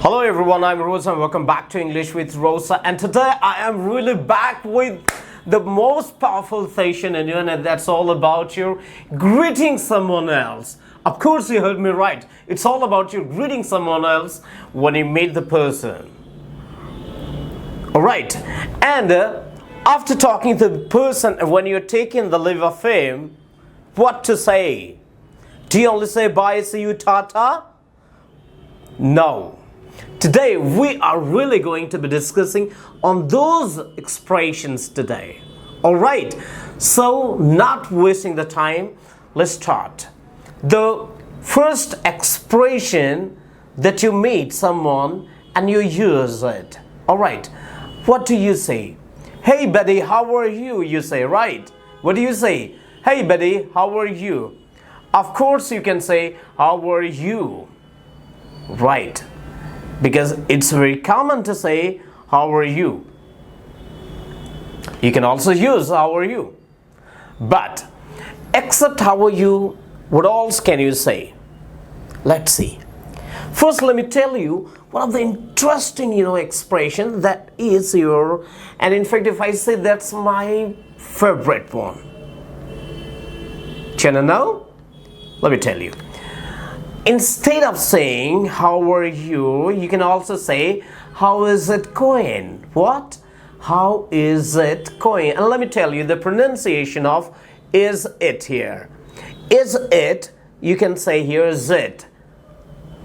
Hello everyone, I'm Rosa and welcome back to English with Rosa, and today I am really back with the most powerful session in you, and that's all about you greeting someone else. Of course you heard me right. It's all about you greeting someone else when you meet the person. Alright, and after talking to the person, when you're taking the leave of him, what to say? Do you only say bye, see you, tata? No. Today we are really going to be discussing on those expressions today. Alright, so not wasting the time, let's start. The first expression that you meet someone and you use it. Alright, what do you say? Hey buddy, how are you? You say, right? What do you say? Hey buddy, how are you? Of course you can say, how are you? Right. Because it's very common to say, how are you? You can also use, how are you? But, except how are you, what else can you say? Let's see. First, let me tell you one of the interesting, expression that is your, and in fact, if I say that's my favorite one. Do you know? Let me tell you. Instead of saying, how are you, you can also say, how is it going? What? How is it going? And let me tell you the pronunciation of is it here. Is it, you can say here, is it.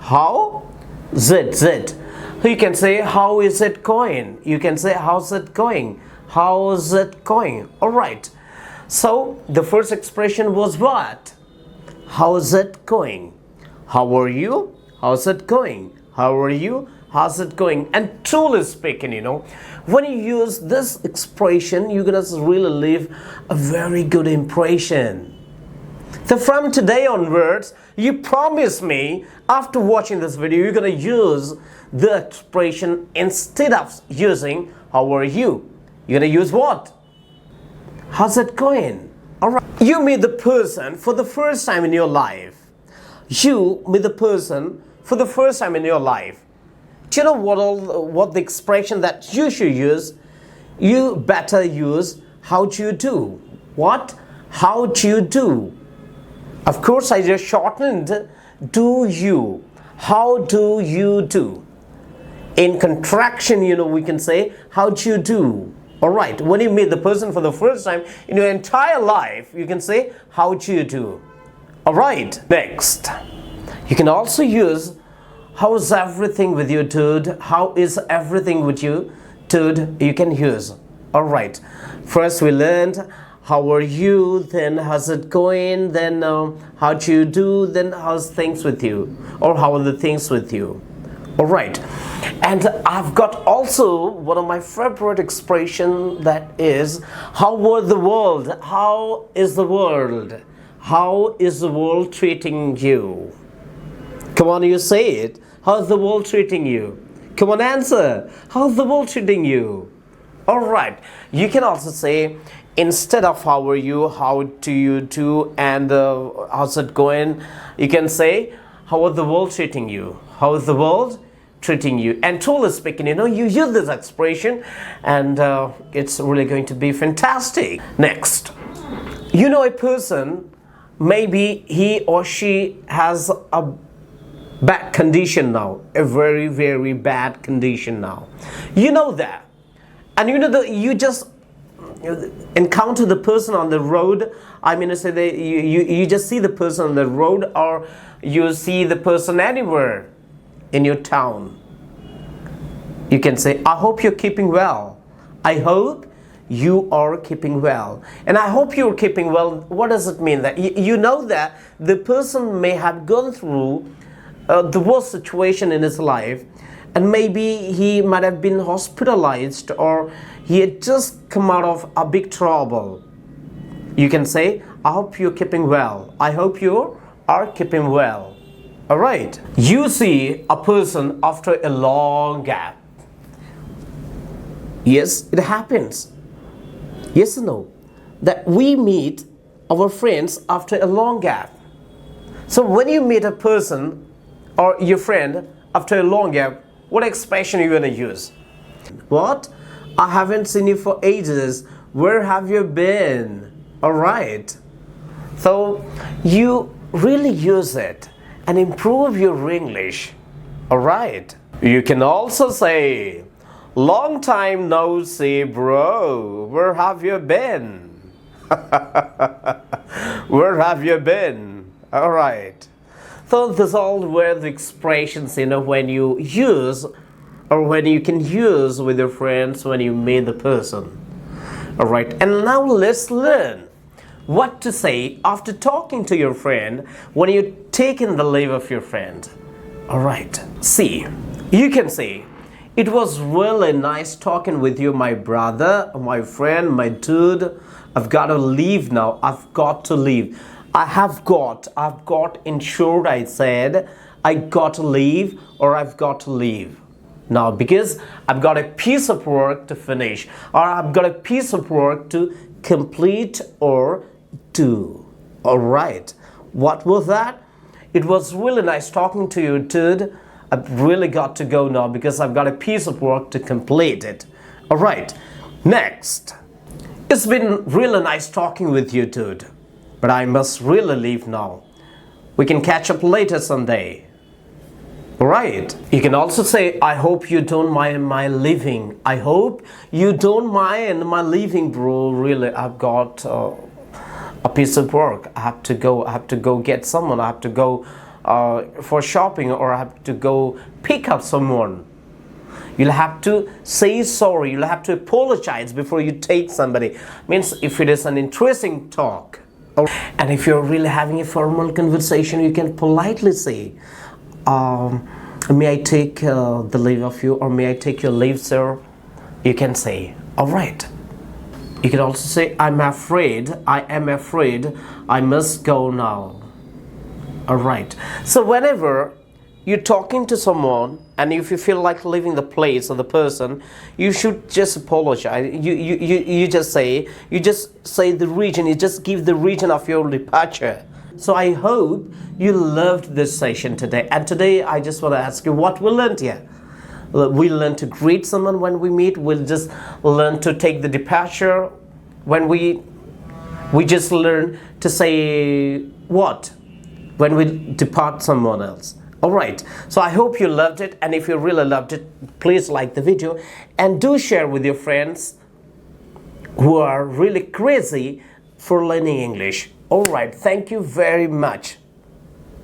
How? Zit, zit. You can say, how is it going? You can say, how's it going? How's it going? Alright. So, the first expression was what? How's it going? How are you? How's it going? How are you? How's it going? And truly speaking, when you use this expression, you're going to really leave a very good impression. So from today onwards, you promise me, after watching this video, you're going to use the expression instead of using, how are you? You're going to use what? How's it going? Alright. You meet the person for the first time in your life. You meet the person for the first time in your life. Do you know what the expression that you should use? You better use how do you do. What? How do you do? Of course, I just shortened do you. How do you do? In contraction, we can say how do you do. Alright, when you meet the person for the first time in your entire life, you can say how do you do. Alright, next. You can also use how is everything with you, dude? How is everything with you, dude? You can use. Alright, first we learned how are you, then how's it going, then how do you do, then how's things with you, or how are the things with you. Alright, and I've got also one of my favorite expression, that is how was the world? How is the world? How is the world treating you? Come on, you say it. How's the world treating you? Come on, answer. How's the world treating you? Alright, you can also say, instead of how are you, how do you do, and how's it going, you can say, how is the world treating you? How is the world treating you? And truly speaking, you use this expression, and it's really going to be fantastic. Next, a person, maybe he or she has a bad condition now, a very, very bad condition now. You know that. And you just encounter the person on the road. I mean to say that you just see the person on the road, or you see the person anywhere in your town. You can say, I hope you're keeping well. I hope you are keeping well. And I hope you're keeping well. What does it mean? That you know that the person may have gone through the worst situation in his life, and maybe he might have been hospitalized, or he had just come out of a big trouble. You can say, I hope you're keeping well. I hope you are keeping well. Alright. You see a person after a long gap. Yes, it happens. Yes or no? That we meet our friends after a long gap. So when you meet a person or your friend after a long gap, What expression are you gonna use? What? I haven't seen you for ages. Where have you been? Alright. So you really use it and improve your English. Alright. You can also say, long time no see, bro. Where have you been? Where have you been? Alright. So these all were the expressions, when you use or when you can use with your friends when you meet the person. Alright, and now let's learn what to say after talking to your friend when you're taking the leave of your friend. Alright, see, you can say, it was really nice talking with you, my brother, my friend, my dude. I've got to leave now. I've got to leave. I've got insured, I said. I got to leave or I've got to leave. Now, because I've got a piece of work to finish or I've got a piece of work to complete or do. Alright, what was that? It was really nice talking to you, dude. I've really got to go now because I've got a piece of work to complete it. Alright, next. It's been really nice talking with you, dude. But I must really leave now. We can catch up later someday. Alright. You can also say, I hope you don't mind my leaving. I hope you don't mind my leaving, bro. Really, I've got a piece of work. I have to go get someone. I have to go for shopping or I have to go pick up someone. You'll have to say sorry. You'll have to apologize before you take somebody. Means if it is an interesting talk. And if you're really having a formal conversation, you can politely say, may I take the leave of you or may I take your leave, sir? You can say, alright. You can also say, I am afraid, I must go now. Alright. So whenever you're talking to someone and if you feel like leaving the place or the person, you should just apologize. You just say the region, you just give the region of your departure. So I hope you loved this session today. And today I just want to ask you what we learned here. We learn to greet someone when we meet. We'll just learn to take the departure when we just learn to say what when we depart someone else. Alright, so I hope you loved it, and if you really loved it, please like the video and do share with your friends who are really crazy for learning English. Alright, thank you very much.